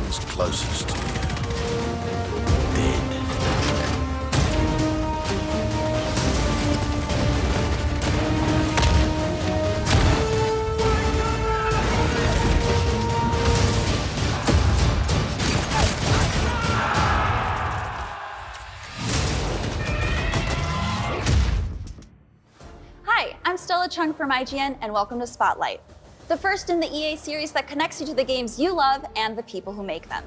ones closest to you. Dead. Hi, I'm Stella Chung from IGN, and welcome to Spotlight, the first in the EA series that connects you to the games you love and the people who make them.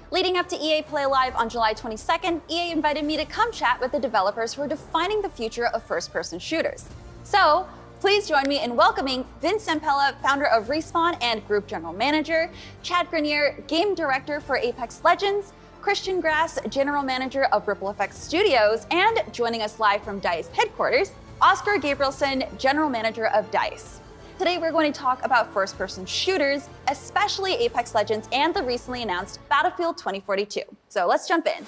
Leading up to EA Play Live on July 22nd, EA invited me to come chat with the developers who are defining the future of first-person shooters. So, please join me in welcoming Vince Zampella, founder of Respawn and Group General Manager, Chad Grenier, Game Director for Apex Legends, Christian Grass, General Manager of Ripple Effects Studios, and joining us live from DICE headquarters, Oskar Gabrielson, General Manager of DICE. Today we're going to talk about first-person shooters, especially Apex Legends and the recently announced Battlefield 2042. So let's jump in.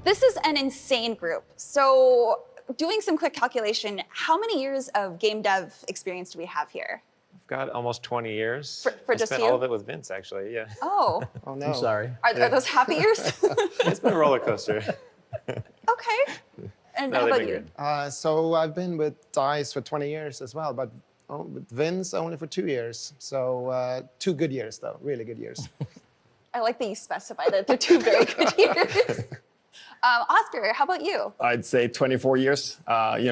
This is an insane group. So doing some quick calculation, how many years of game dev experience do we have here? I've got almost 20 years. For I just spent you? all of it with Vince, actually, yeah. Oh. Oh no. I'm sorry. Are those happy years? It's been a roller coaster. Okay. And No, how they've about been you? good. So I've been with DICE for 20 years as well, but with Vince only for 2 years. So 2 good years, though, really good years. I like that you specified that they're 2 very good years. Oskar, how about you? I'd say 24 years.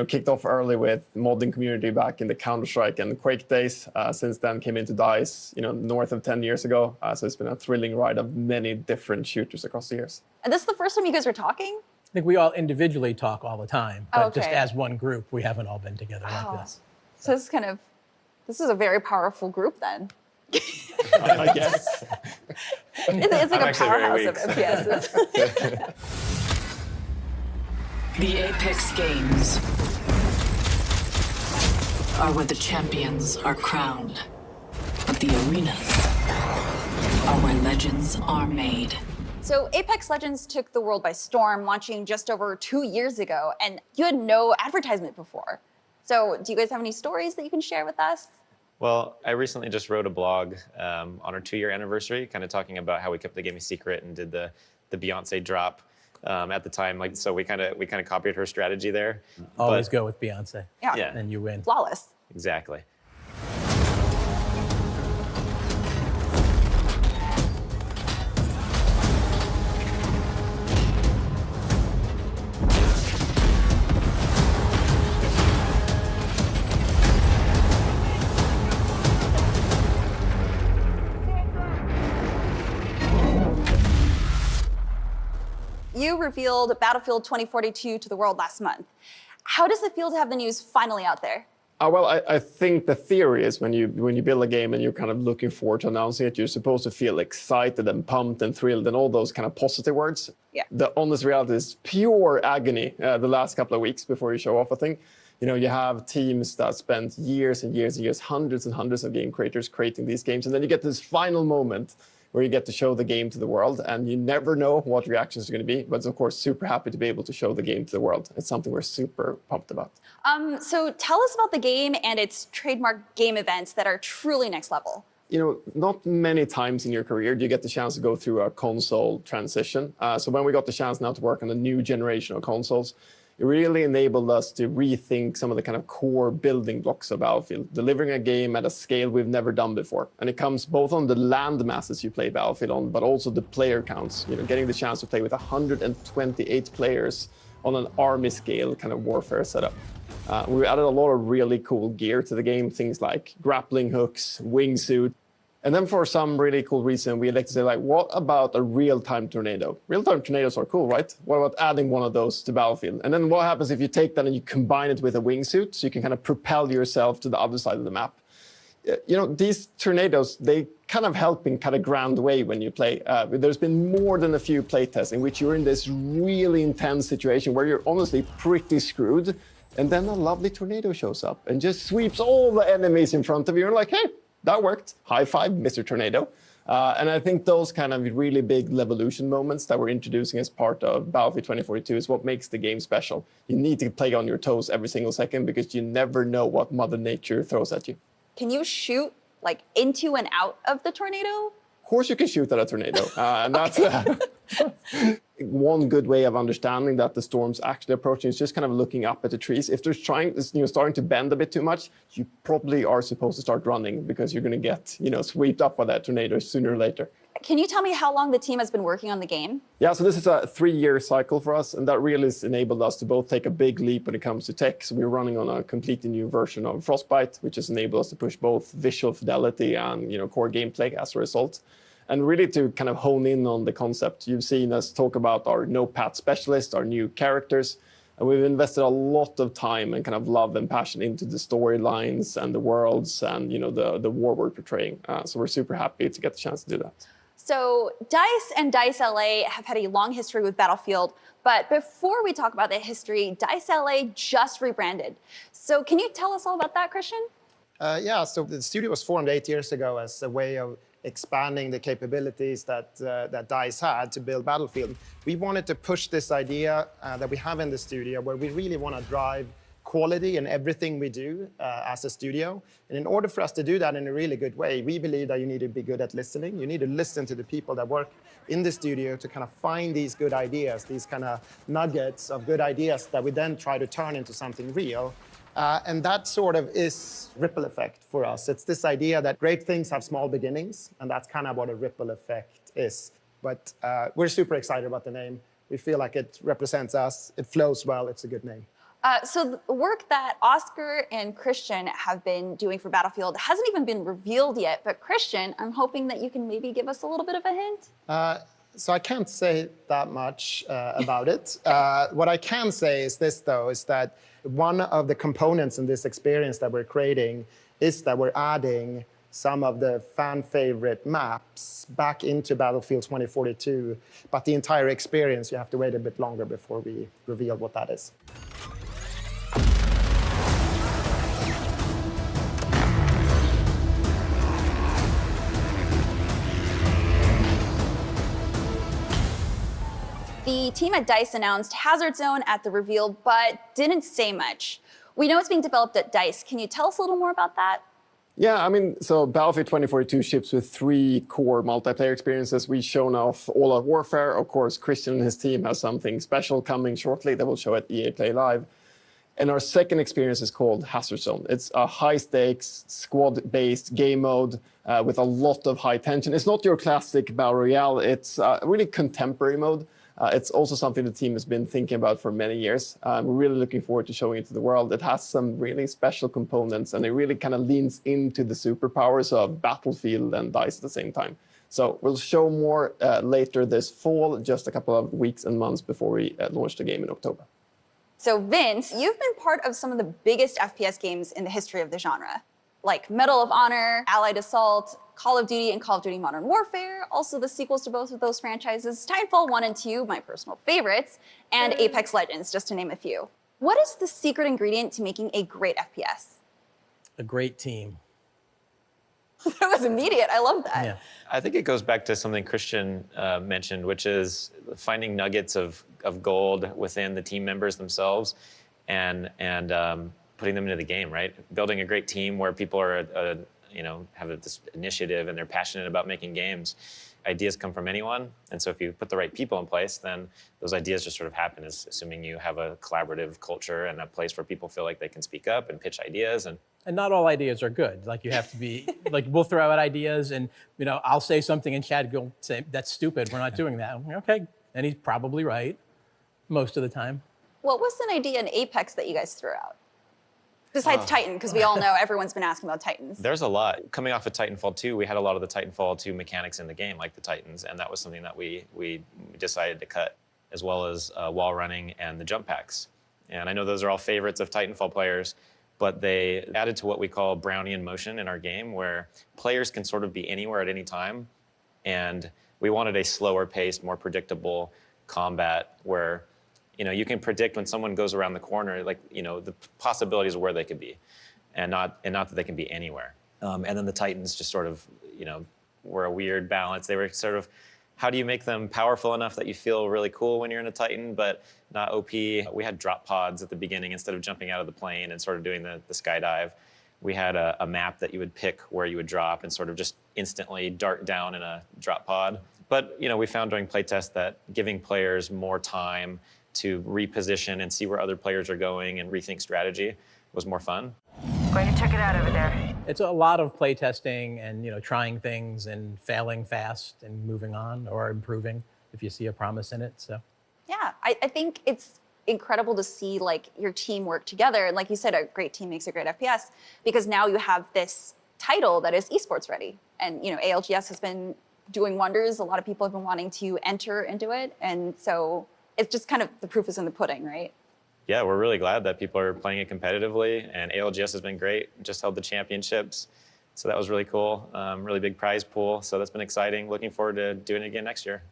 Kicked off early with modding community back in the Counter-Strike and Quake days. Since then, came into DICE, north of 10 years ago. So it's been a thrilling ride of many different shooters across the years. And this is the first time you guys are talking? I think we all individually talk all the time, but just Okay. as one group, we haven't all been together Oh. like this. So this is a very powerful group then. I guess. It's like I'm a actually very powerhouse of weak, FPSs. The Apex Games are where the champions are crowned, but the arenas are where legends are made. So Apex Legends took the world by storm, launching just over 2 years ago, and you had no advertisement before. So do you guys have any stories that you can share with us? Well, I recently just wrote a blog on our 2-year anniversary, kind of talking about how we kept the game a secret and did the Beyonce drop at the time. So we kind of copied her strategy there. Always go with Beyonce, Yeah. and you win. Flawless. Exactly. You revealed Battlefield 2042 to the world last month. How does it feel to have the news finally out there? Well, I think the theory is when you build a game and you're kind of looking forward to announcing it, you're supposed to feel excited and pumped and thrilled and all those kind of positive words. Yeah. The honest reality is pure agony the last couple of weeks before you show off, I think. You have teams that spend years and years and years, hundreds and hundreds of game creators creating these games, and then you get this final moment where you get to show the game to the world, and you never know what reactions are going to be, but of course, super happy to be able to show the game to the world. It's something we're super pumped about. So tell us about the game and its trademark game events that are truly next level. Not many times in your career do you get the chance to go through a console transition. So when we got the chance now to work on a new generation of consoles, it really enabled us to rethink some of the kind of core building blocks of Battlefield, delivering a game at a scale we've never done before. And it comes both on the land masses you play Battlefield on, but also the player counts. Getting the chance to play with 128 players on an army scale kind of warfare setup. We added a lot of really cool gear to the game, things like grappling hooks, wingsuit. And then for some really cool reason, we elected to say, what about a real-time tornado? Real-time tornadoes are cool, right? What about adding one of those to Battlefield? And then what happens if you take that and you combine it with a wingsuit so you can kind of propel yourself to the other side of the map? These tornadoes, they kind of help in kind of grand way when you play. There's been more than a few playtests in which you're in this really intense situation where you're honestly pretty screwed. And then a lovely tornado shows up and just sweeps all the enemies in front of you. You're like, hey, that worked. High five, Mr. Tornado. And I think those kind of really big Levolution moments that we're introducing as part of Battlefield 2042 is what makes the game special. You need to play on your toes every single second because you never know what Mother Nature throws at you. Can you shoot like into and out of the tornado? course you can shoot at a tornado. And that's one good way of understanding that the storm's actually approaching is just kind of looking up at the trees. If they're starting to bend a bit too much, you probably are supposed to start running because you're going to get, swept up by that tornado sooner or later. Can you tell me how long the team has been working on the game? Yeah, so this is a 3-year cycle for us, and that really has enabled us to both take a big leap when it comes to tech. So we're running on a completely new version of Frostbite, which has enabled us to push both visual fidelity and core gameplay as a result. And really to kind of hone in on the concept. You've seen us talk about our no-path specialist, our new characters, and we've invested a lot of time and kind of love and passion into the storylines and the worlds and the war we're portraying. So we're super happy to get the chance to do that. So DICE and DICE LA have had a long history with Battlefield, but before we talk about the history, DICE LA just rebranded. So can you tell us all about that, Christian? Yeah, so the studio was formed 8 years ago as a way of expanding the capabilities that DICE had to build Battlefield. We wanted to push this idea that we have in the studio where we really want to drive quality in everything we do as a studio. And in order for us to do that in a really good way, we believe that you need to be good at listening. You need to listen to the people that work in the studio to kind of find these good ideas, these kind of nuggets of good ideas that we then try to turn into something real. And that sort of is ripple effect for us. It's this idea that great things have small beginnings, and that's kind of what a ripple effect is. But we're super excited about the name. We feel like it represents us. It flows well. It's a good name. So the work that Oskar and Christian have been doing for Battlefield hasn't even been revealed yet. But Christian, I'm hoping that you can maybe give us a little bit of a hint. So I can't say that much about it. What I can say is this, though, is that one of the components in this experience that we're creating is that we're adding some of the fan favorite maps back into Battlefield 2042. But the entire experience, you have to wait a bit longer before we reveal what that is. The team at DICE announced Hazard Zone at the reveal, but didn't say much. We know it's being developed at DICE. Can you tell us a little more about that? Yeah, so Battlefield 2042 ships with 3 core multiplayer experiences. We've shown off all-out warfare. Of course, Christian and his team have something special coming shortly that we'll show at EA Play Live. And our second experience is called Hazard Zone. It's a high-stakes, squad-based game mode with a lot of high tension. It's not your classic Battle Royale. It's a really contemporary mode. It's also something the team has been thinking about for many years. We're really looking forward to showing it to the world. It has some really special components, and it really kind of leans into the superpowers of Battlefield and DICE at the same time. So we'll show more later this fall, just a couple of weeks and months before we launch the game in October. So Vince, you've been part of some of the biggest FPS games in the history of the genre, like Medal of Honor, Allied Assault, Call of Duty, and Call of Duty Modern Warfare, also the sequels to both of those franchises, Titanfall 1 and 2, my personal favorites, and Apex Legends, just to name a few. What is the secret ingredient to making a great FPS? A great team. That was immediate. I love that. Yeah. I think it goes back to something Christian mentioned, which is finding nuggets of gold within the team members themselves and putting them into the game, right? Building a great team where people are, have this initiative and they're passionate about making games. Ideas come from anyone, and so if you put the right people in place, then those ideas just sort of happen, assuming you have a collaborative culture and a place where people feel like they can speak up and pitch ideas. And not all ideas are good. Like you have to be, like we'll throw out ideas and, I'll say something and Chad will say, that's stupid, we're not doing that. Okay, and he's probably right most of the time. What was an idea in Apex that you guys threw out? Besides Titan, because we all know everyone's been asking about Titans. There's a lot. Coming off of Titanfall 2, we had a lot of the Titanfall 2 mechanics in the game, like the Titans, and that was something that we decided to cut, as well as wall running and the jump packs. And I know those are all favorites of Titanfall players, but they added to what we call Brownian motion in our game, where players can sort of be anywhere at any time. And we wanted a slower paced, more predictable combat where you can predict when someone goes around the corner, the possibilities of where they could be, and not that they can be anywhere. And then the Titans just sort of, were a weird balance. They were sort of, how do you make them powerful enough that you feel really cool when you're in a Titan, but not OP? We had drop pods at the beginning instead of jumping out of the plane and sort of doing the skydive. we had a map that you would pick where you would drop and sort of just instantly dart down in a drop pod. But we found during playtest that giving players more time to reposition and see where other players are going and rethink strategy was more fun. Going to check it out over there. It's a lot of playtesting and trying things and failing fast and moving on or improving if you see a promise in it. So Yeah, I think it's incredible to see like your team work together. And like you said, a great team makes a great FPS, because now you have this title that is esports ready. And ALGS has been doing wonders. A lot of people have been wanting to enter into it. And so it's just kind of the proof is in the pudding, right? Yeah, we're really glad that people are playing it competitively, and ALGS has been great. Just held the championships, so that was really cool. Really big prize pool, so that's been exciting. Looking forward to doing it again next year.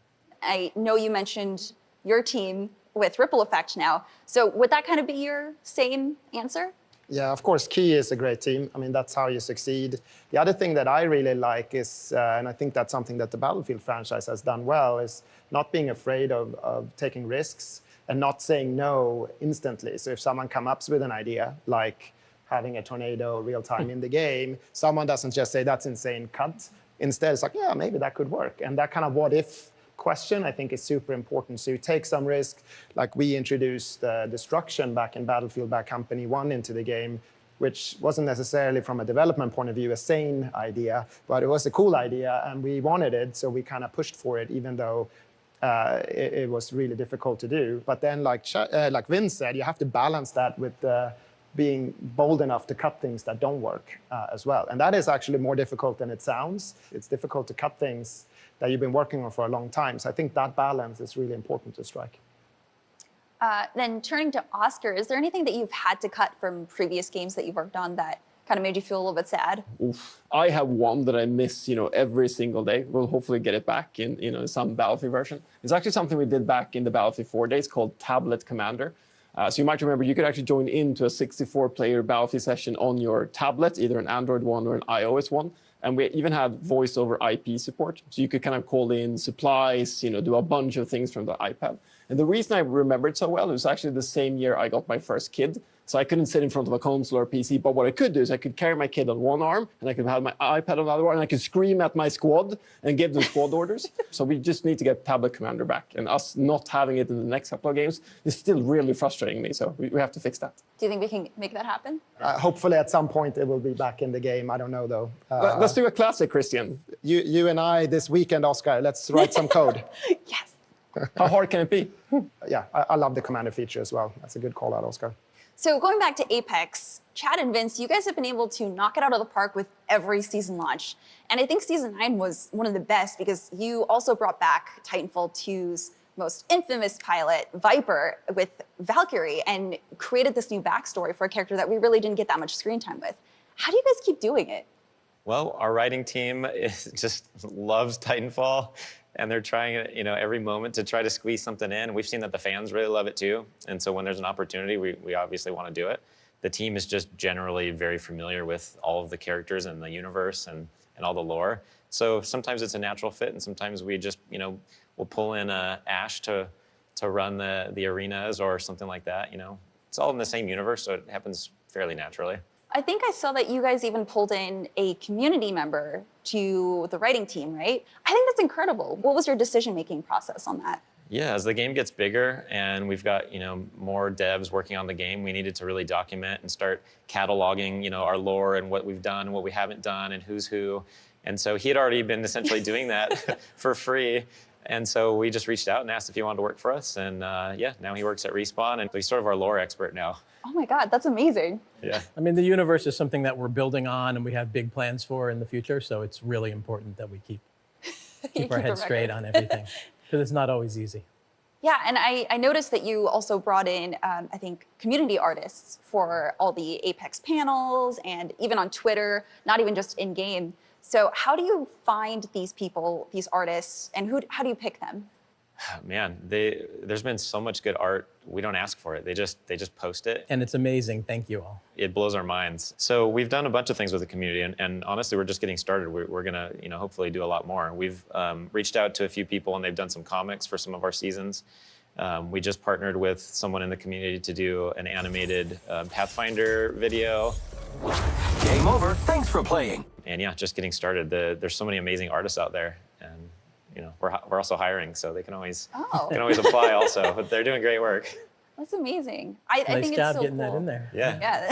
I know you mentioned your team with Ripple Effect now, so would that kind of be your same answer? Yeah, of course, Key is a great team. I mean, that's how you succeed. The other thing that I really like is, and I think that's something that the Battlefield franchise has done well, is not being afraid of taking risks and not saying no instantly. So if someone comes up with an idea, like having a tornado real time in the game, someone doesn't just say, that's insane, cut. Instead, it's like, yeah, maybe that could work. And that kind of what if question, I think, is super important. So you take some risk, like we introduced Destruction back in Battlefield Bad Company 1 into the game, which wasn't necessarily from a development point of view a sane idea, but it was a cool idea and we wanted it, so we kind of pushed for it, even though it was really difficult to do. But then, like Vince said, you have to balance that with being bold enough to cut things that don't work as well. And that is actually more difficult than it sounds. It's difficult to cut things that you've been working on for a long time. So I think that balance is really important to strike. Then turning to Oskar, is there anything that you've had to cut from previous games that you've worked on that kind of made you feel a little bit sad? Oof. I have one that I miss, every single day. We'll hopefully get it back in, some Battlefield version. It's actually something we did back in the Battlefield 4 days called Tablet Commander. So you might remember you could actually join into a 64-player Battlefield session on your tablet, either an Android one or an iOS one. And we even had voice over IP support. So you could kind of call in supplies, do a bunch of things from the iPad. And the reason I remembered so well, it was actually the same year I got my first kid. So I couldn't sit in front of a console or a PC, but what I could do is I could carry my kid on one arm, and I could have my iPad on the other one, and I could scream at my squad and give them squad orders. So we just need to get Tablet Commander back. And us not having it in the next couple of games is still really frustrating me, so we have to fix that. Do you think we can make that happen? Hopefully at some point it will be back in the game. I don't know, though. Let's do a classic, Christian. You and I this weekend, Oskar, let's write some code. Yes. How hard can it be? Yeah, I love the Commander feature as well. That's a good call out, Oskar. So going back to Apex, Chad and Vince, you guys have been able to knock it out of the park with every season launch. And I think season 9 was one of the best because you also brought back Titanfall 2's most infamous pilot, Viper, with Valkyrie, and created this new backstory for a character that we really didn't get that much screen time with. How do you guys keep doing it? Well, our writing team just loves Titanfall, and they're trying every moment to try to squeeze something in. We've seen that the fans really love it too, and so when there's an opportunity, we obviously want to do it. The team is just generally very familiar with all of the characters and the universe and all the lore. So sometimes it's a natural fit, and sometimes we just we'll pull in Ash to run the arenas or something like that. It's all in the same universe, so it happens fairly naturally. I think I saw that you guys even pulled in a community member to the writing team, right? I think that's incredible. What was your decision-making process on that? Yeah, as the game gets bigger and we've got more devs working on the game, we needed to really document and start cataloging our lore and what we've done and what we haven't done and who's who. And so he had already been essentially doing that for free. And so we just reached out and asked if he wanted to work for us. And yeah, now he works at Respawn, and he's sort of our lore expert now. Oh my God, that's amazing. Yeah. I mean, the universe is something that we're building on and we have big plans for in the future. So it's really important that we keep our heads straight on everything, because it's not always easy. Yeah, and I noticed that you also brought in, I think, community artists for all the Apex panels and even on Twitter, not even just in-game. So how do you find these people, these artists, and how do you pick them? Man, there's been so much good art. We don't ask for it. They just post it. And it's amazing. Thank you all. It blows our minds. So we've done a bunch of things with the community, and honestly, we're just getting started. We're gonna, hopefully do a lot more. We've reached out to a few people, and they've done some comics for some of our seasons. We just partnered with someone in the community to do an animated Pathfinder video. Game over. Thanks for playing. And yeah, just getting started. There's so many amazing artists out there, and you know, we're also hiring, so they can always apply also. But they're doing great work. That's amazing. I Nice think job it's so getting cool. that in there. Yeah.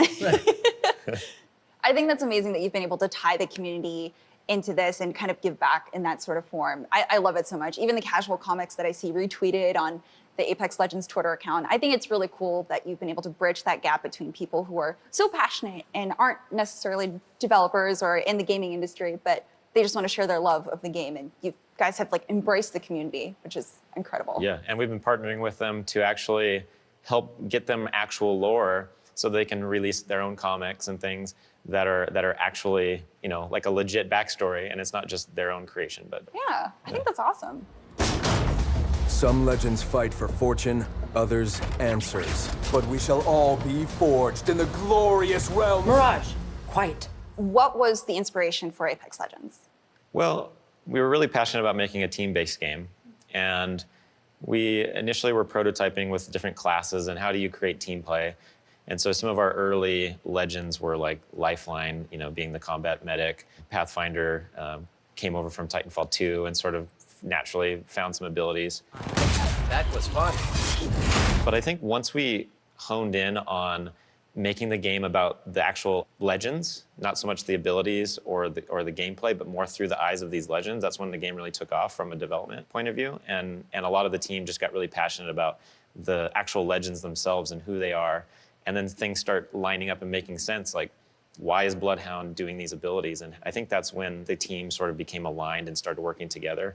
I think that's amazing that you've been able to tie the community into this and kind of give back in that sort of form. I love it so much. Even the casual comics that I see retweeted on the Apex Legends Twitter account, I think it's really cool that you've been able to bridge that gap between people who are so passionate and aren't necessarily developers or in the gaming industry, but they just want to share their love of the game. And you guys have like embraced the community, which is incredible. Yeah, and we've been partnering with them to actually help get them actual lore so they can release their own comics and things that are actually, you know, like a legit backstory, and it's not just their own creation. But Yeah, I think that's awesome. Some legends fight for fortune, others answers. But we shall all be forged in the glorious realm. Mirage, quiet. What was the inspiration for Apex Legends? Well, we were really passionate about making a team-based game, and we initially were prototyping with different classes and how do you create team play. And so some of our early legends were like Lifeline, you know, being the combat medic. Pathfinder came over from Titanfall 2 and sort of naturally found some abilities. That was fun. But I think once we honed in on making the game about the actual legends, not so much the abilities or the gameplay, but more through the eyes of these legends, that's when the game really took off from a development point of view. And a lot of the team just got really passionate about the actual legends themselves and who they are. And then things start lining up and making sense, like, why is Bloodhound doing these abilities? And I think that's when the team sort of became aligned and started working together.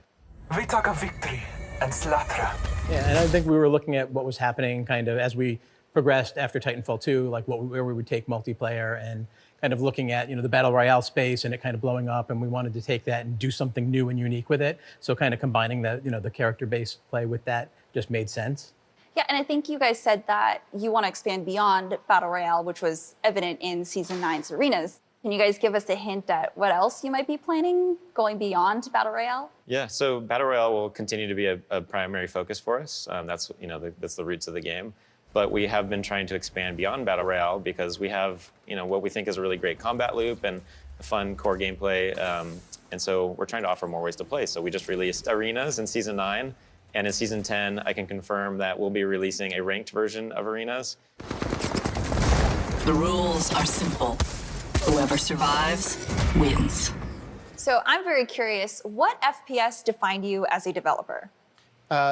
We talk of victory and slaughter. Yeah, and I think we were looking at what was happening kind of as we progressed after Titanfall 2, like where we would take multiplayer and kind of looking at, you know, the Battle Royale space and it kind of blowing up, and we wanted to take that and do something new and unique with it. So kind of combining the, you know, the character-based play with that just made sense. Yeah, and I think you guys said that you want to expand beyond Battle Royale, which was evident in Season 9's arenas. Can you guys give us a hint at what else you might be planning going beyond Battle Royale? Yeah, so Battle Royale will continue to be a primary focus for us. That's, you know, that's the roots of the game. But we have been trying to expand beyond Battle Royale because we have, you know, what we think is a really great combat loop and a fun core gameplay. And so we're trying to offer more ways to play. So we just released arenas in Season 9. And in Season 10, I can confirm that we'll be releasing a ranked version of arenas. The rules are simple. Whoever survives wins. So I'm very curious, what FPS defined you as a developer?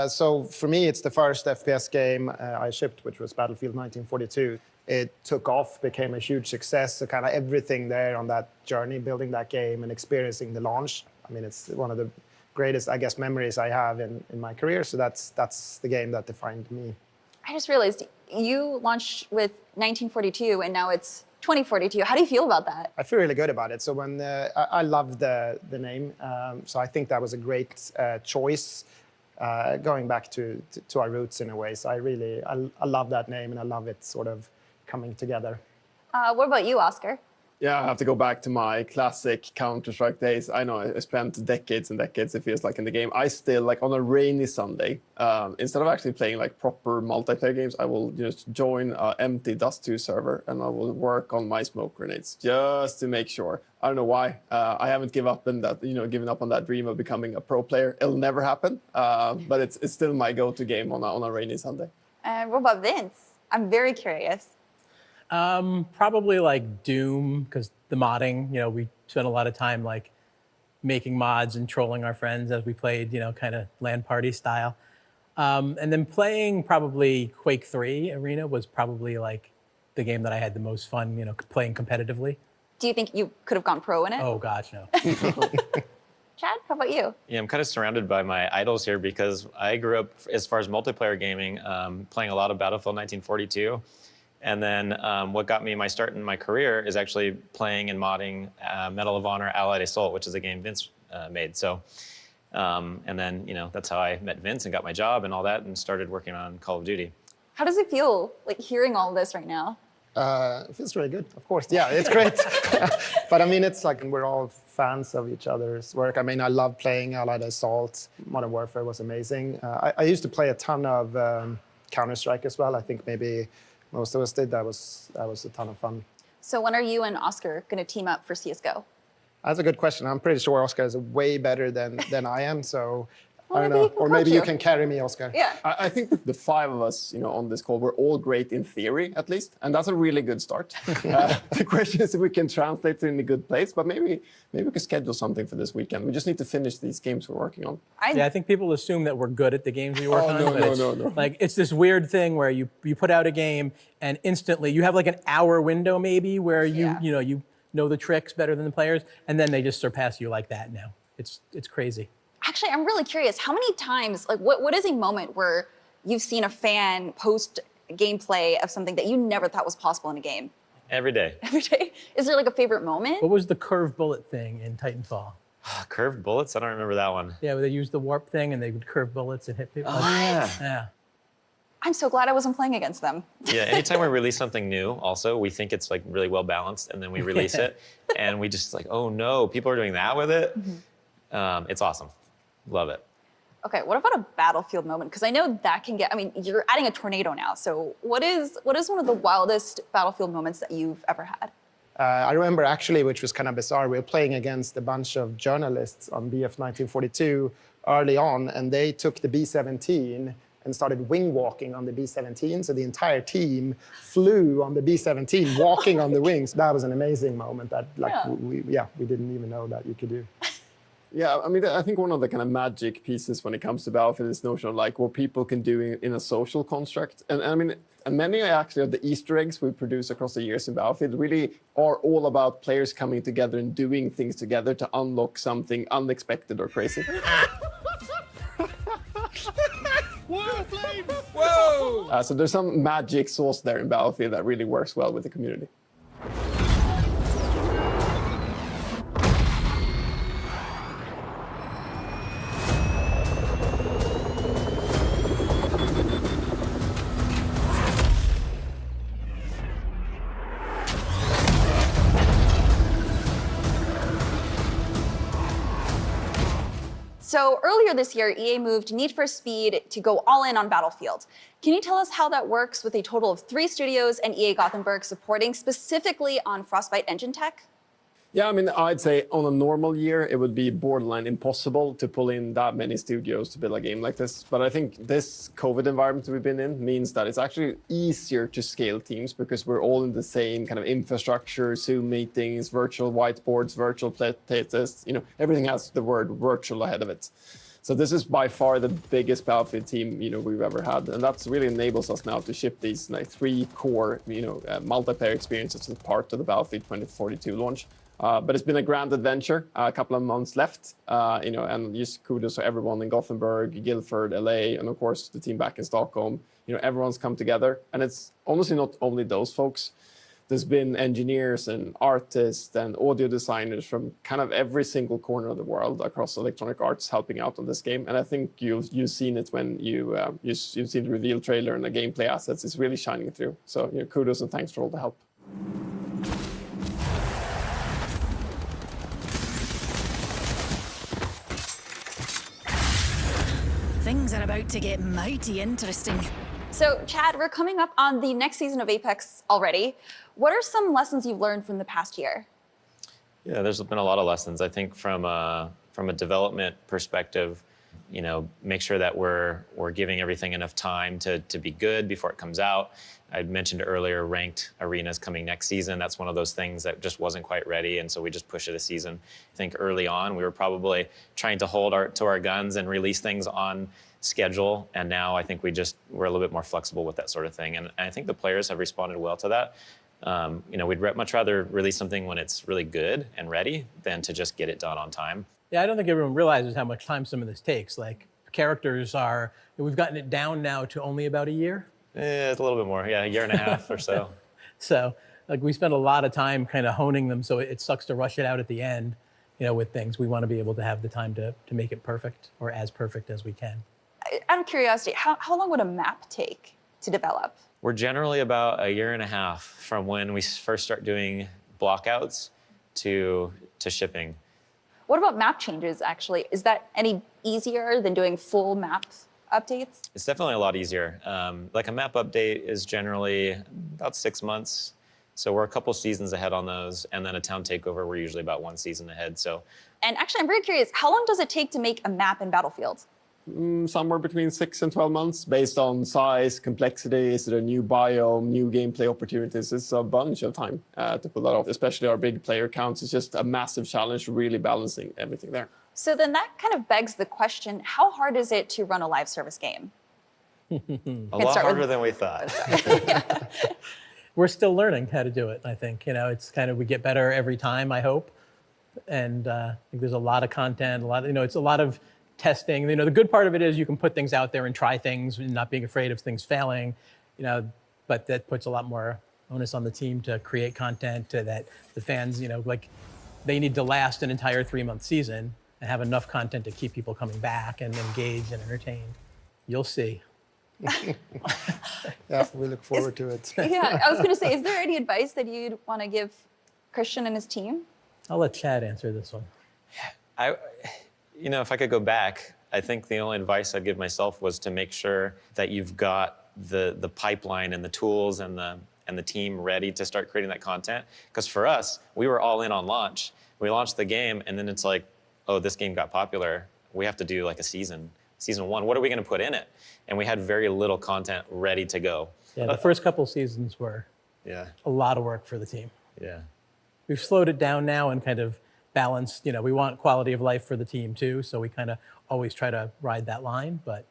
So for me, it's the first FPS game I shipped, which was Battlefield 1942. It took off, became a huge success. So kind of everything there on that journey, building that game and experiencing the launch. I mean, it's one of the greatest, I guess, memories I have in my career. So that's the game that defined me. I just realized you launched with 1942 and now it's 2042. How do you feel about that? I feel really good about it. So when I love the name, so I think that was a great choice, going back to our roots in a way. So I love that name and I love it sort of coming together. What about you, Oskar? Yeah, I have to go back to my classic Counter-Strike days. I know I spent decades and decades, it feels like, in the game. I still, like on a rainy Sunday, instead of actually playing like proper multiplayer games, I will just join an empty Dust 2 server and I will work on my smoke grenades just to make sure. I don't know why. I haven't given up on that dream of becoming a pro player. It'll never happen, but it's still my go-to game on a rainy Sunday. And what about Vince? I'm very curious. Probably like Doom, because the modding, you know, we spent a lot of time like making mods and trolling our friends as we played, you know, kind of LAN party style. And then playing probably Quake 3 Arena was probably like the game that I had the most fun, you know, playing competitively. Do you think you could have gone pro in it? Oh, gosh, no. Chad, how about you? Yeah, I'm kind of surrounded by my idols here because I grew up, as far as multiplayer gaming, playing a lot of Battlefield 1942. And then what got me my start in my career is actually playing and modding Medal of Honor Allied Assault, which is a game Vince made. So, and then, you know, that's how I met Vince and got my job and all that and started working on Call of Duty. How does it feel, like, hearing all this right now? It feels really good, of course. Yeah, it's great. But I mean, it's like we're all fans of each other's work. I mean, I love playing Allied Assault. Modern Warfare was amazing. I used to play a ton of Counter-Strike as well. I think maybe most of us did. That was a ton of fun. So when are you and Oskar going to team up for CSGO? That's a good question. I'm pretty sure Oskar is way better than I am, so Well, I don't maybe know. he can Or maybe coach you you. can carry me, Oskar. Yeah. I think that the 5 of us, on this call, we're all great in theory, at least, and that's a really good start. The question is if we can translate it in a good place, but maybe we can schedule something for this weekend. We just need to finish these games we're working on. Yeah, I think people assume that we're good at the games we work on. no, But no, it's, no. Like, it's this weird thing where you put out a game and instantly you have like an hour window maybe where you know the tricks better than the players, and then they just surpass you like that now. It's crazy. Actually, I'm really curious. How many times, like, what is a moment where you've seen a fan post gameplay of something that you never thought was possible in a game? Every day. Every day? Is there like a favorite moment? What was the curved bullet thing in Titanfall? Curved bullets? I don't remember that one. Yeah, where they used the warp thing and they would curve bullets and hit people. Oh, yeah. Yeah. I'm so glad I wasn't playing against them. Yeah, anytime we release something new, also, we think it's like really well balanced, and then we release it, and we just like, oh no, people are doing that with it. It's awesome. Love it. Okay, what about a battlefield moment? Because I know that can get, I mean, you're adding a tornado now. So what is one of the wildest battlefield moments that you've ever had? I remember actually, which was kind of bizarre, we were playing against a bunch of journalists on BF 1942 early on, and they took the B-17 and started wing walking on the B-17. So the entire team flew on the B-17, walking on the wings. That was an amazing moment that, like, we didn't even know that you could do. Yeah, I mean, I think one of the kind of magic pieces when it comes to Battlefield is this notion of like what people can do in a social construct. And I mean, and many actually of the Easter eggs we produce across the years in Battlefield really are all about players coming together and doing things together to unlock something unexpected or crazy. Whoa! So there's some magic sauce there in Battlefield that really works well with the community. So earlier this year, EA moved Need for Speed to go all in on Battlefield. Can you tell us how that works with a total of 3 studios and EA Gothenburg supporting specifically on Frostbite engine tech? Yeah, I mean, I'd say on a normal year, it would be borderline impossible to pull in that many studios to build a game like this. But I think this COVID environment we've been in means that it's actually easier to scale teams because we're all in the same kind of infrastructure, Zoom meetings, virtual whiteboards, virtual playtests, everything has the word virtual ahead of it. So this is by far the biggest Battlefield team, we've ever had. And that's really enables us now to ship these 3 core, multiplayer experiences as part of the Battlefield 2042 launch. But it's been a grand adventure, a couple of months left, and just kudos to everyone in Gothenburg, Guildford, LA, and of course the team back in Stockholm. Everyone's come together, and it's honestly not only those folks. There's been engineers and artists and audio designers from kind of every single corner of the world across Electronic Arts helping out on this game. And I think you've seen it when you've seen the reveal trailer and the gameplay assets. It's really shining through. So kudos and thanks for all the help. Things are about to get mighty interesting. So, Chad, we're coming up on the next season of Apex already. What are some lessons you've learned from the past year? Yeah, there's been a lot of lessons. I think from a development perspective, make sure that we're giving everything enough time to be good before it comes out. I mentioned earlier ranked arenas coming next season. That's one of those things that just wasn't quite ready, and so we just push it a season. I think early on we were probably trying to hold to our guns and release things on schedule, and now I think we're a little bit more flexible with that sort of thing, and I think the players have responded well to that. We'd much rather release something when it's really good and ready than to just get it done on time. Yeah, I don't think everyone realizes how much time some of this takes. Like, characters we've gotten it down now to only about a year. It's a little bit more, yeah, a year and a half or so. So, we spend a lot of time kind of honing them, so it sucks to rush it out at the end, with things. We want to be able to have the time to make it perfect, or as perfect as we can. Out of curiosity, how long would a map take to develop? We're generally about a year and a half from when we first start doing blockouts to shipping. What about map changes, actually? Is that any easier than doing full map updates? It's definitely a lot easier. Like a map update is generally about 6 months. So we're a couple seasons ahead on those, and then a town takeover, we're usually about 1 season ahead. So, And actually, I'm very curious, how long does it take to make a map in Battlefield? Somewhere between 6 and 12 months, based on size, complexity. Is it a new biome, new gameplay opportunities? It's a bunch of time to pull that off, especially our big player counts. It's just a massive challenge, really balancing everything there. So then that kind of begs the question, how hard is it to run a live service game? a lot harder than we thought. We're still learning how to do it, I think. You know, it's kind of, we get better every time, I hope. And I think there's a lot of content, it's a lot of testing. You know, the good part of it is you can put things out there and try things and not being afraid of things failing, but that puts a lot more onus on the team to create content to that the fans, like they need to last an entire 3-month season and have enough content to keep people coming back and engaged and entertained. You'll see. Yeah, we look forward to it. Yeah, I was going to say, is there any advice that you'd want to give Christian and his team? I'll let Chad answer this one. If I could go back, I think the only advice I'd give myself was to make sure that you've got the pipeline and the tools and the team ready to start creating that content. Because for us, we were all in on launch. We launched the game, and then it's like, oh, this game got popular. We have to do like a season 1. What are we going to put in it? And we had very little content ready to go. Yeah, the first couple seasons were a lot of work for the team. Yeah. We've slowed it down now and kind of balanced, we want quality of life for the team too, so we kind of always try to ride that line, but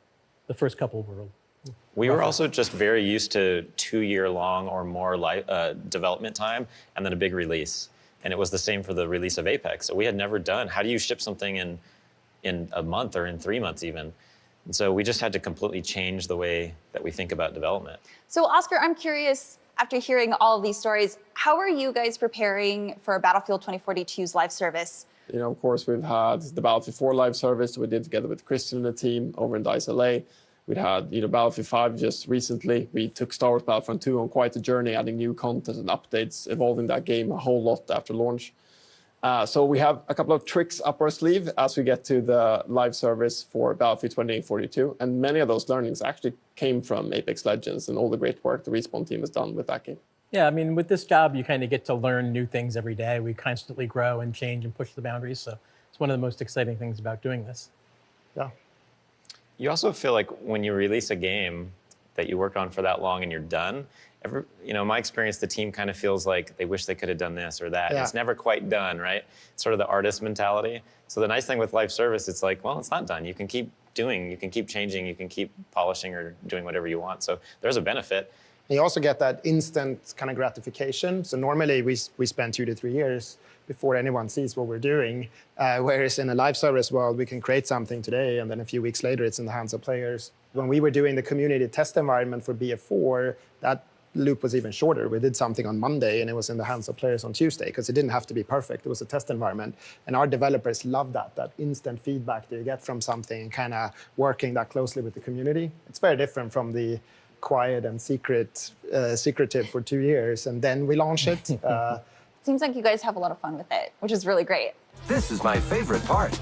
the first couple were We were also just very used to 2-year-long or more development time and then a big release. And it was the same for the release of Apex. So we had never done, how do you ship something in a month or in 3 months even? And so we just had to completely change the way that we think about development. So Oskar, I'm curious, after hearing all of these stories, how are you guys preparing for Battlefield 2042's live service? Of course, we've had the Battlefield 4 live service we did together with Christian and the team over in DICE LA. We'd had Battlefield 5 just recently. We took Star Wars Battlefront 2 on quite a journey, adding new content and updates, evolving that game a whole lot after launch. So we have a couple of tricks up our sleeve as we get to the live service for Battlefield 2042. And many of those learnings actually came from Apex Legends and all the great work the Respawn team has done with that game. Yeah, I mean, with this job, you kind of get to learn new things every day. We constantly grow and change and push the boundaries. So it's one of the most exciting things about doing this. Yeah. You also feel like when you release a game that you worked on for that long and you're done, my experience, the team kind of feels like they wish they could have done this or that. Yeah. It's never quite done, right? It's sort of the artist mentality. So the nice thing with live service, it's like, well, it's not done. You can keep doing, you can keep changing, you can keep polishing or doing whatever you want. So there's a benefit. You also get that instant kind of gratification. So normally we spend 2 to 3 years before anyone sees what we're doing. Whereas in a live service world, we can create something today, and then a few weeks later, it's in the hands of players. When we were doing the community test environment for BF4, that loop was even shorter. We did something on Monday, and it was in the hands of players on Tuesday, because it didn't have to be perfect. It was a test environment. And our developers love that instant feedback that you get from something and kind of working that closely with the community. It's very different from the quiet and secretive for 2 years, and then we launch it. Seems like you guys have a lot of fun with it, which is really great. This is my favorite part.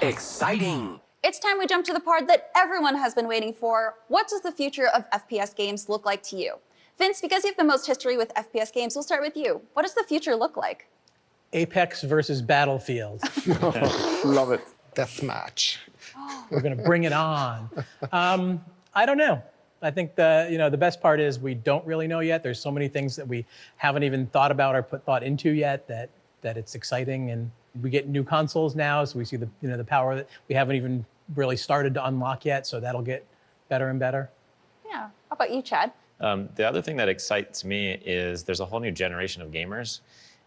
Exciting. It's time we jump to the part that everyone has been waiting for. What does the future of FPS games look like to you? Vince, because you have the most history with FPS games, we'll start with you. What does the future look like? Apex versus Battlefield. Love it. Deathmatch. We're going to bring it on. I don't know. I think the best part is we don't really know yet. There's so many things that we haven't even thought about or put thought into yet that it's exciting. And we get new consoles now, so we see the power that we haven't even really started to unlock yet. So that'll get better and better. Yeah. How about you, Chad? The other thing that excites me is there's a whole new generation of gamers.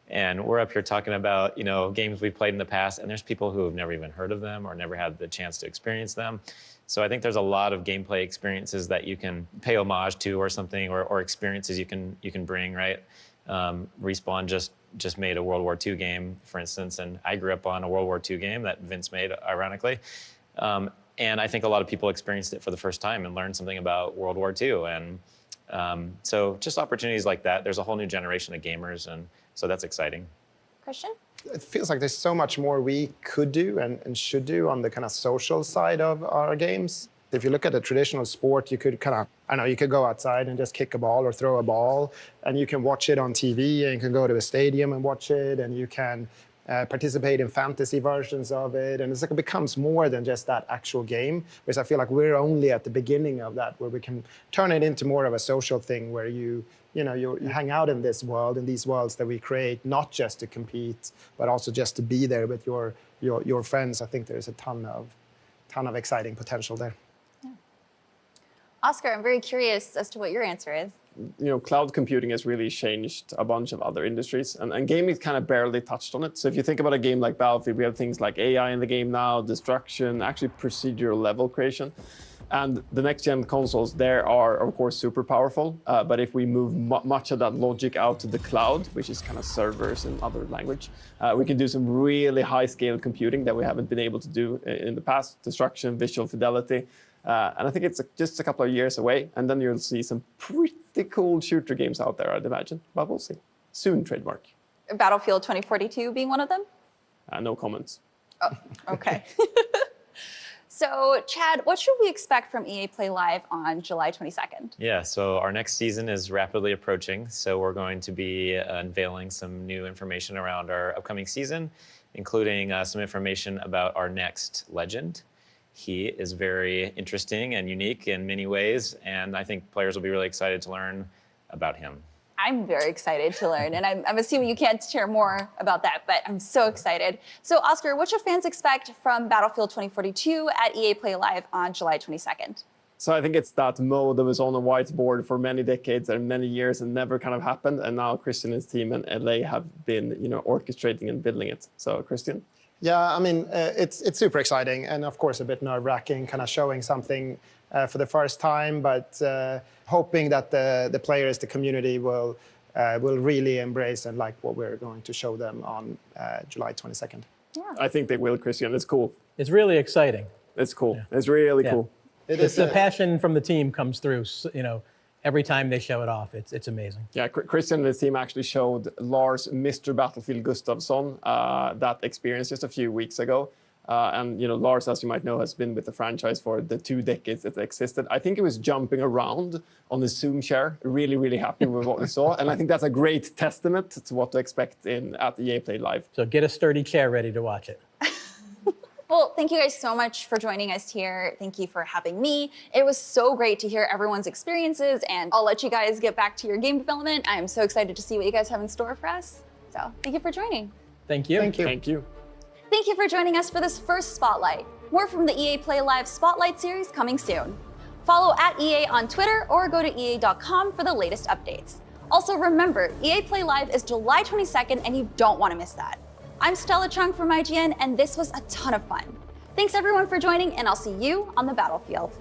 And we're up here talking about, games we've played in the past, and there's people who have never even heard of them or never had the chance to experience them. So I think there's a lot of gameplay experiences that you can pay homage to or something, or experiences you can bring, right? Respawn just made a World War II game, for instance, and I grew up on a World War II game that Vince made, ironically. And I think a lot of people experienced it for the first time and learned something about World War II. And so just opportunities like that. There's a whole new generation of gamers, and so that's exciting. Christian? It feels like there's so much more we could do and should do on the kind of social side of our games. If you look at a traditional sport, you could kind of, I don't know, you could go outside and just kick a ball or throw a ball, and you can watch it on TV, and you can go to a stadium and watch it, and you can participate in fantasy versions of it, and it's like it becomes more than just that actual game, whereas I feel like we're only at the beginning of that, where we can turn it into more of a social thing where you hang out in this world, in these worlds that we create, not just to compete, but also just to be there with your friends. I think there's a ton of exciting potential there. Oskar, I'm very curious as to what your answer is. Cloud computing has really changed a bunch of other industries, and gaming kind of barely touched on it. So if you think about a game like Battlefield, we have things like AI in the game now, destruction, actually procedural level creation. And the next-gen consoles, there are, of course, super powerful. But if we move much of that logic out to the cloud, which is kind of servers in other language, we can do some really high-scale computing that we haven't been able to do in the past. Destruction, visual fidelity. And I think it's just a couple of years away, and then you'll see some pretty cool shooter games out there, I'd imagine. But we'll see. Soon, trademark. Battlefield 2042 being one of them? No comments. Oh, okay. So, Chad, what should we expect from EA Play Live on July 22nd? Yeah, so our next season is rapidly approaching, so we're going to be unveiling some new information around our upcoming season, including some information about our next legend. He is very interesting and unique in many ways, and I think players will be really excited to learn about him. I'm very excited to learn, and I'm assuming you can't share more about that, but I'm so excited. So, Oskar, what should fans expect from Battlefield 2042 at EA Play Live on July 22nd? So I think it's that mode that was on a whiteboard for many decades and many years and never kind of happened, and now Christian and his team in LA have been, orchestrating and building it. So, Christian? Yeah, I mean, it's super exciting, and of course a bit nerve-wracking, kind of showing something for the first time, but hoping that the players, the community will really embrace and like what we're going to show them on July 22nd. Yeah. I think they will, Christian. It's cool. It's really exciting. It's cool. Yeah. It's really cool. It's the passion from the team comes through, every time they show it off. It's amazing. Yeah, Christian and his team actually showed Lars, Mr. Battlefield Gustafsson, that experience just a few weeks ago. And Lars, as you might know, has been with the franchise for the 2 decades it existed. I think he was jumping around on the Zoom chair, really, really happy with what we saw. And I think that's a great testament to what to expect at EA Play Live. So get a sturdy chair ready to watch it. Well, thank you guys so much for joining us here. Thank you for having me. It was so great to hear everyone's experiences, and I'll let you guys get back to your game development. I'm so excited to see what you guys have in store for us. So thank you for joining. Thank you. Thank you. Thank you. Thank you for joining us for this first Spotlight. More from the EA Play Live Spotlight series coming soon. Follow @EA on Twitter or go to EA.com for the latest updates. Also remember, EA Play Live is July 22nd and you don't want to miss that. I'm Stella Chung from IGN, and this was a ton of fun. Thanks everyone for joining, and I'll see you on the battlefield.